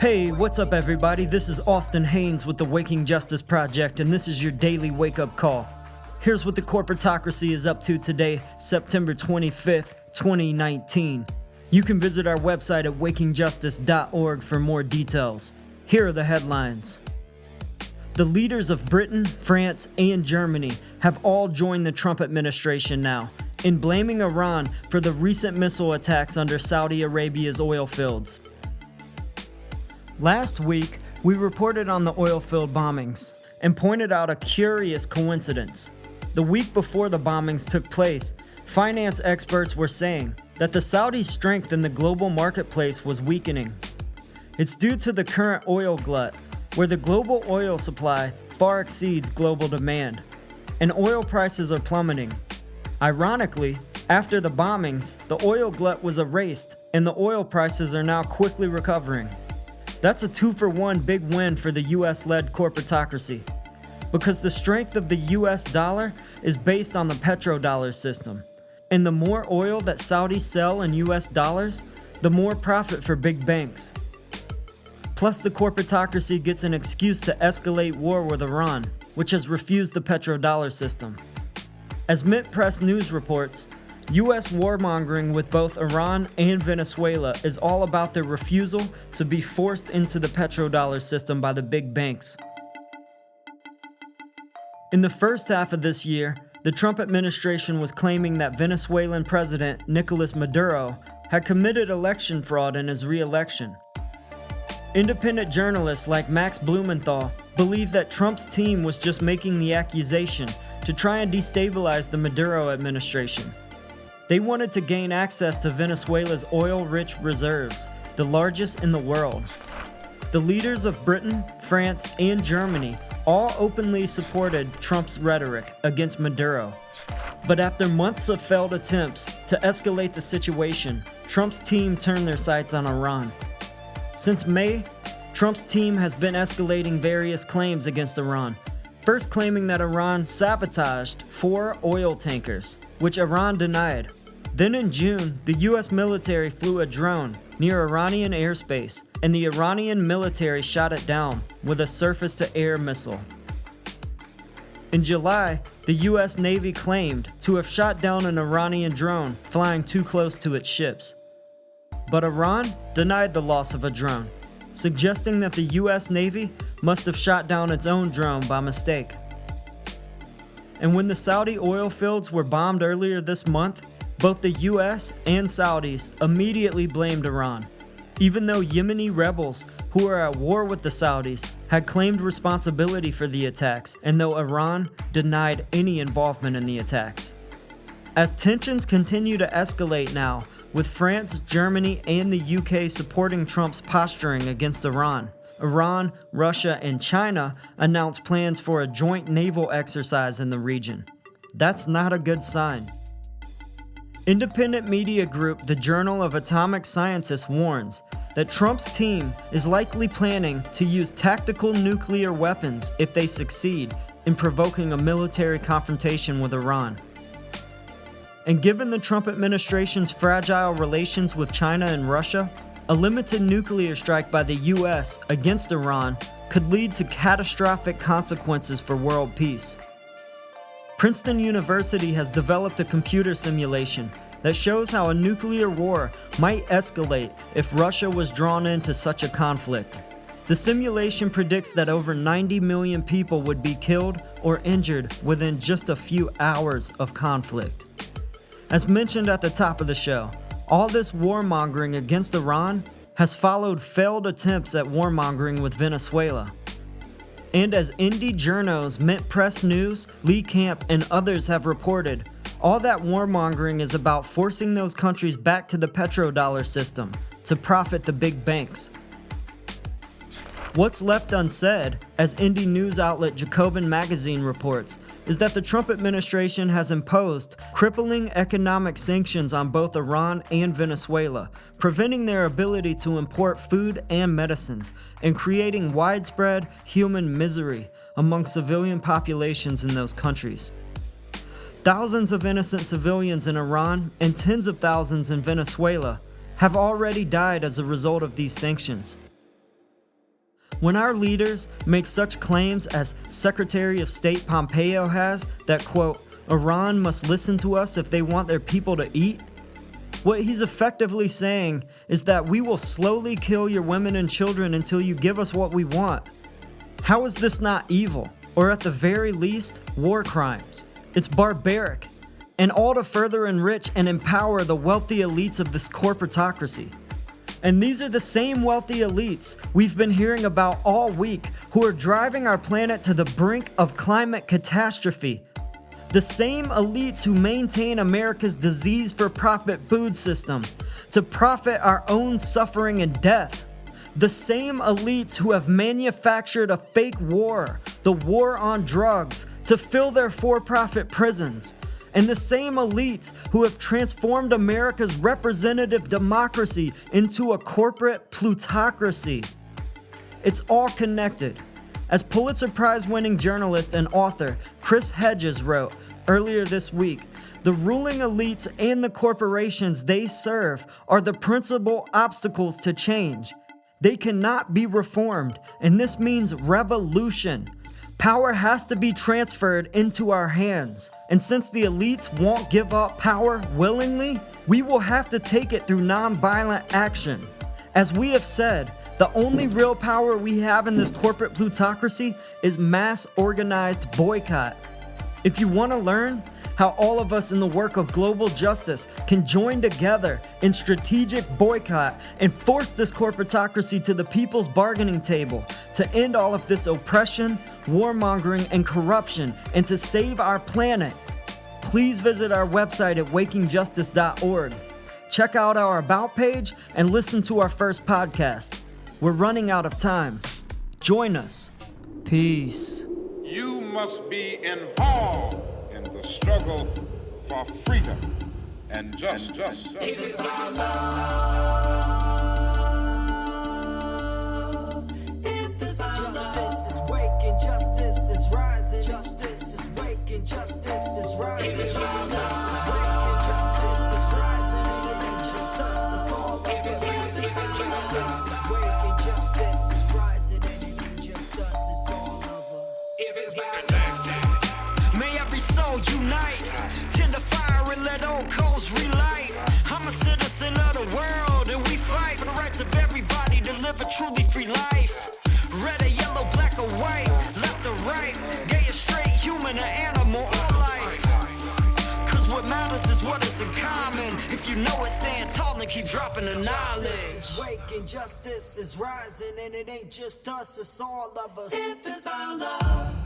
Hey, what's up everybody? This is Austin Haynes with the Waking Justice Project, and this is your daily wake-up call. Here's what the corporatocracy is up to today, September 25th, 2019. You can visit our website at wakingjustice.org for more details. Here are the headlines. The leaders of Britain, France, and Germany have all joined the Trump administration now in blaming Iran for the recent missile attacks under Saudi Arabia's oil fields. Last week, we reported on the oil-filled bombings and pointed out a curious coincidence. The week before the bombings took place, finance experts were saying that the Saudi strength in the global marketplace was weakening. It's due to the current oil glut, where the global oil supply far exceeds global demand, and oil prices are plummeting. Ironically, after the bombings, the oil glut was erased, and the oil prices are now quickly recovering. That's a 2-for-1 big win for the US-led corporatocracy, because the strength of the US dollar is based on the Petro-dollar system, and the more oil that Saudis sell in US dollars, the more profit for big banks. Plus, the corporatocracy gets an excuse to escalate war with Iran, which has refused the Petro-dollar system. As Mint Press News reports, U.S. warmongering with both Iran and Venezuela is all about their refusal to be forced into the petrodollar system by the big banks. In the first half of this year, the Trump administration was claiming that Venezuelan President Nicolas Maduro had committed election fraud in his re-election. Independent journalists like Max Blumenthal believe that Trump's team was just making the accusation to try and destabilize the Maduro administration. They wanted to gain access to Venezuela's oil-rich reserves, the largest in the world. The leaders of Britain, France, and Germany all openly supported Trump's rhetoric against Maduro. But after months of failed attempts to escalate the situation, Trump's team turned their sights on Iran. Since May, Trump's team has been escalating various claims against Iran, first claiming that Iran sabotaged 4 oil tankers, which Iran denied. Then in June, the US military flew a drone near Iranian airspace, and the Iranian military shot it down with a surface-to-air missile. In July, the US Navy claimed to have shot down an Iranian drone flying too close to its ships. But Iran denied the loss of a drone, suggesting that the US Navy must have shot down its own drone by mistake. And when the Saudi oil fields were bombed earlier this month, both the US and Saudis immediately blamed Iran, even though Yemeni rebels who are at war with the Saudis had claimed responsibility for the attacks, and though Iran denied any involvement in the attacks. As tensions continue to escalate now, with France, Germany, and the UK supporting Trump's posturing against Iran, Russia, and China announced plans for a joint naval exercise in the region. That's not a good sign. Independent media group The Journal of Atomic Scientists warns that Trump's team is likely planning to use tactical nuclear weapons if they succeed in provoking a military confrontation with Iran. And given the Trump administration's fragile relations with China and Russia, a limited nuclear strike by the US against Iran could lead to catastrophic consequences for world peace. Princeton University has developed a computer simulation that shows how a nuclear war might escalate if Russia was drawn into such a conflict. The simulation predicts that over 90 million people would be killed or injured within just a few hours of conflict. As mentioned at the top of the show, all this warmongering against Iran has followed failed attempts at warmongering with Venezuela. And as indie journos Mint Press News, Lee Camp, and others have reported, all that warmongering is about forcing those countries back to the petrodollar system to profit the big banks. What's left unsaid, as indie news outlet Jacobin Magazine reports, is that the Trump administration has imposed crippling economic sanctions on both Iran and Venezuela, preventing their ability to import food and medicines, and creating widespread human misery among civilian populations in those countries. Thousands of innocent civilians in Iran and tens of thousands in Venezuela have already died as a result of these sanctions. When our leaders make such claims as Secretary of State Pompeo has, that, quote, Iran must listen to us if they want their people to eat, what he's effectively saying is that we will slowly kill your women and children until you give us what we want. How is this not evil, or at the very least, war crimes? It's barbaric, and all to further enrich and empower the wealthy elites of this corporatocracy. And these are the same wealthy elites we've been hearing about all week who are driving our planet to the brink of climate catastrophe. The same elites who maintain America's disease-for-profit food system to profit our own suffering and death. The same elites who have manufactured a fake war, the war on drugs, to fill their for-profit prisons. And the same elites who have transformed America's representative democracy into a corporate plutocracy. It's all connected. As Pulitzer Prize-winning journalist and author Chris Hedges wrote earlier this week, the ruling elites and the corporations they serve are the principal obstacles to change. They cannot be reformed, and this means revolution. Power has to be transferred into our hands, and since the elites won't give up power willingly, we will have to take it through nonviolent action. As we have said, the only real power we have in this corporate plutocracy is mass organized boycott. If you want to learn how all of us in the work of global justice can join together in strategic boycott and force this corporatocracy to the people's bargaining table to end all of this oppression, warmongering, and corruption, and to save our planet, please visit our website at wakingjustice.org. Check out our About page and listen to our first podcast. We're running out of time. Join us. Peace. You must be involved in the struggle for freedom and justice. If it's about love, if it's about justice is waking, justice is rising. Justice is waking, justice is rising. If it's justice is waking, justice is rising. And it ain't just us, it's all of us. If it's justice is waking, justice is rising. And it ain't just us, it's all of us. If it's about may every soul unite, tend to fire and let old coals relight. I'm a citizen of the world and we fight for the rights of everybody to live a truly free life. Red or yellow, black or white, left or right, gay or straight, human or animal, all life. Cause what matters is what is in common. If you know it, stand tall and keep dropping the knowledge. Justice is waking, justice is rising, and it ain't just us, it's all of us. If it's about love.